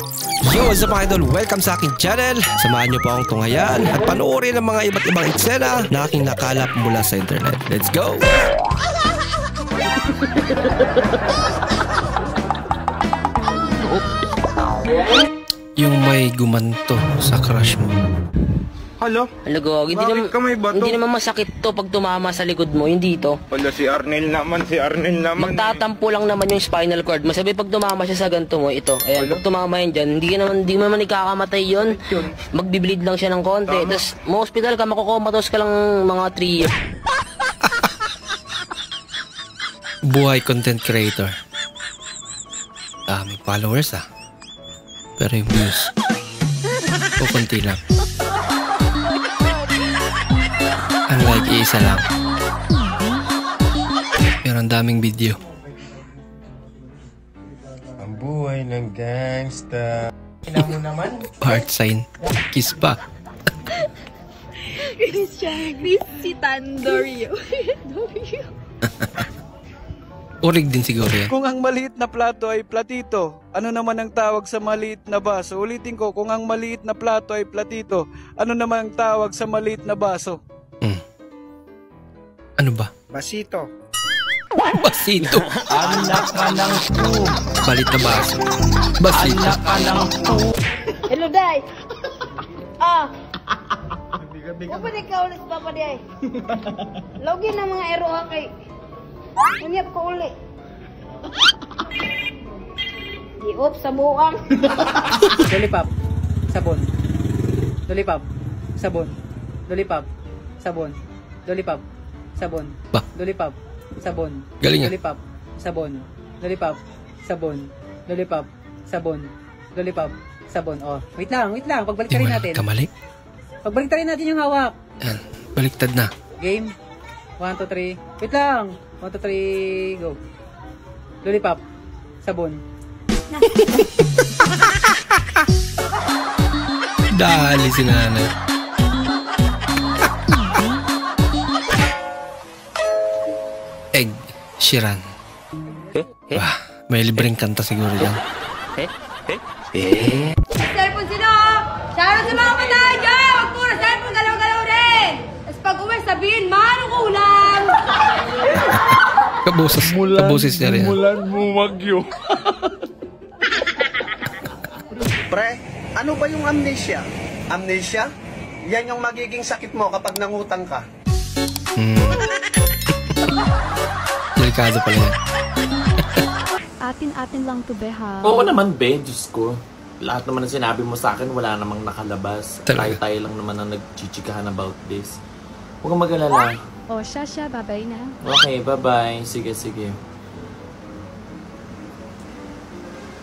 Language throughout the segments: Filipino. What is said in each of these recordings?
Yo, what's up mga idol? Welcome sa aking channel. Samahan niyo po akong tunghayan at panoorin ang mga iba't ibang eksena na aking nakalap mula sa internet. Let's go! Yung may gumanto sa crush mo. Halo? Halo, Gog. Hindi naman masakit to pag tumama sa likod mo, hindi to. Wala, si Arnel naman. Magtatampo lang naman yung spinal cord. Masabi pag tumama siya sa ganito mo, ito. Ayan, pag tumama yan dyan, hindi mo naman ikakamatay yun. Magbiblid lang siya ng konti. Tapos, ma-hospital ka, makukomatos ka lang mga 3 years. Buhay content creator. May followers pero yung views o konti lang. Unlike isa lang, pero ang daming video. Ang buhay ng gangsta. Kailan mo naman? Heart sign. Kiss pa. Christian Dorio. Urig din siguro yan. Kung ang maliit na plato ay platito, ano naman ang tawag sa maliit na baso? Ulitin ko, kung ang maliit na plato ay platito, ano naman ang tawag sa maliit na baso? Ano ba? Basito. Basito. Anak ka ng po. Balit na baso. Basito. Anak ka ng po. Hello, Day. Huwag pa di ka ulit, Papa Day. Login ng mga ero ha kay... Unyap ko uli. Iop sa buang. Lollipop. Sabon. Lollipop. Sabon. Lollipop. Sabon. Lollipop. Sabon. Ba? Lollipop. Sabon. Galing Lollipop. Sabon. Lollipop. Sabon. Lollipop. Sabon. Lollipop. Sabon. Oh, wait lang. Pagbalik rin natin. Kamali. Pagbalik rin natin yung hawak. Yan. Baliktad na. Game. 1, 2, 3. Wait lang. 1, 2, 3, go. Lollipop. Sabon. Dali si nanay. Egg Sheeran. Wah, may libreng kanta siguro yan. Cellphone sino? Shoutout sa mga patay dyan! Huwag puro cellphone, galaw-galaw rin! Tapos pag uwi, sabihin, manong ulam! Kaboses niya rin. Mulan mo magyo. Pre, ano ba yung amnesia? Amnesia? Yan yung magiging sakit mo kapag nangutang ka. Delikado pala yan. Atin-atin lang to, Beha. Oo naman, Be. Diyos ko. Lahat naman ng sinabi mo sa akin, wala namang nakalabas. Tayo-tayo lang naman ang nagchichikahan about this. Huwag kang mag-alala. O, siya, babay na. Okay, bye-bye. Sige.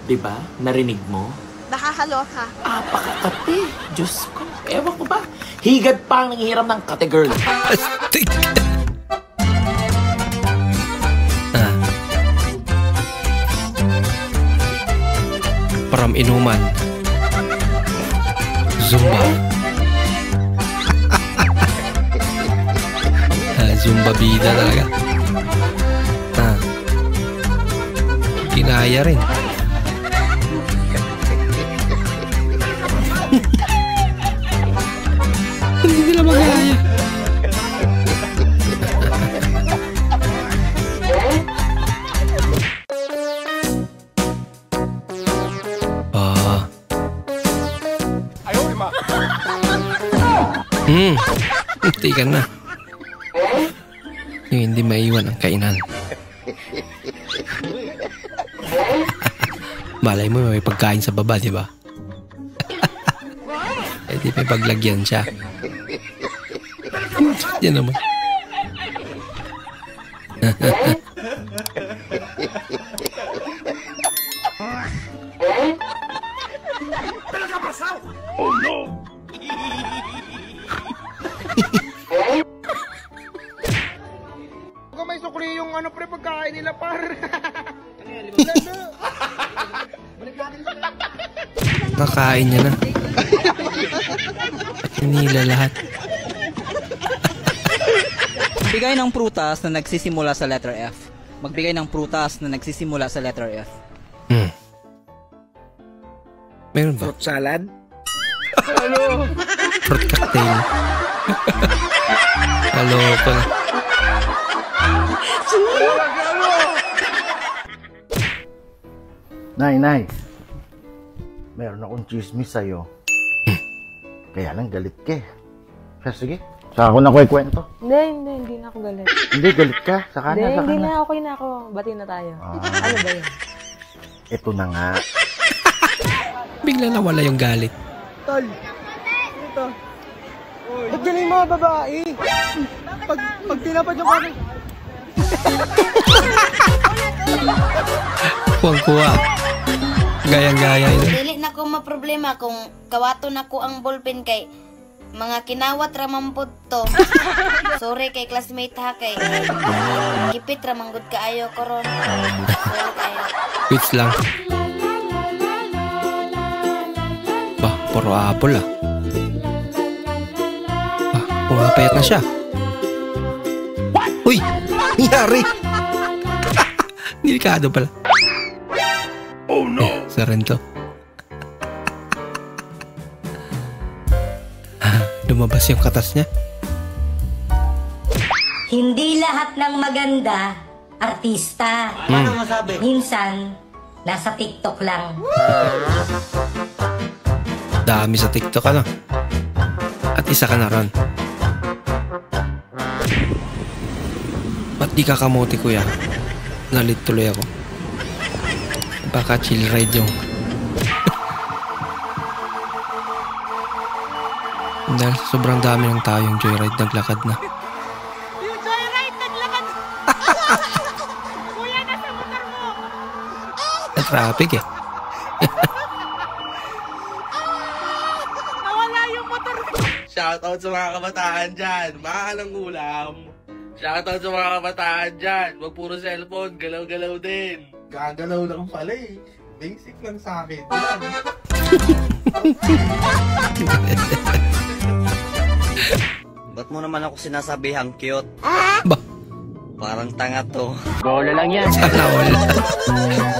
Diba? Narinig mo? Nakakaloka. Pakakati. Diyos ko. Ewan ko ba? Higad pa ang nangihiram ng kate girl. Astig. From inuman. Zumba. Zumba bida talaga. Kinaya rin. Hindi nila magaya. Tikan na. Yung hindi maiwan ang kainan. Malay mo may pagkain sa baba, di ba? Eh di may paglagyan siya. Yan naman. Oh no! Kung may sukli yung pre pagkain nila par. Nakain niya na. Hinila lahat. Magbigay ng prutas na nagsisimula sa letter F. Magbigay ng prutas na nagsisimula sa letter F. Meron ba? Fruit salad? Fruit cocktail. Hello pala. Nay. Meron akong chismis sa'yo. Kaya lang galit ka eh. Pero sige, saka ako na kwento. Hindi na ako galit. Hindi, galit ka. Saka na. Hindi na, okay na ako. Bati na tayo. Ano ba yun? Ito na nga. Bigla nawala yung galit. Tol, ito. Ba't galing mga babae? Pag tinapad yung kami. Huwag kuha. Gayang-gaya yun. Dili na ko maproblema kung kawato na ko ang ballpen kay mga kinawat ramampod to. Sorry kay classmate ha kay kipit ramanggod kaayo koron. Sorry kayo. Quits lang. Bah, puro apple ah. Bah, pumapayat na siya. Uy! Nangyari! Delikado pala. Oh no! Sa rin to. Lumabas yung katas niya. Hindi lahat ng maganda, artista. Ano masabi? Minsan, nasa TikTok lang. Dami sa TikTok ano. At isa ka na ron. Ba't di ka kamote kuya? Nalit tuloy ako. Baka chill ride yung dahil sobrang dami ng tao yung joyride naglakad na. Yung joyride, naglakad. Kuya, nasa motor mo. Na traffic eh. Nawala yung motor mo. Shoutout sa mga kabataan dyan. Mahal ang ulam. Shoutout sa mga kabataan dyan. Wag puro cellphone, galaw-galaw din. Gagalaw lang pala eh. Basic lang sa akin. Yan. Ba't mo naman ako sinasabihang cute? Ba? Parang tanga to. Bola lang yan. Sana all.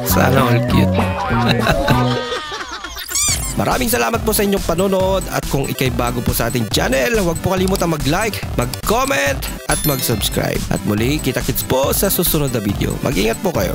Sana all cute. Maraming salamat po sa inyong panonood at kung ikay bago po sa ating channel, huwag po kalimutang mag-like, mag-comment at mag-subscribe. At muli, kita-kits po sa susunod na video. Mag-ingat po kayo.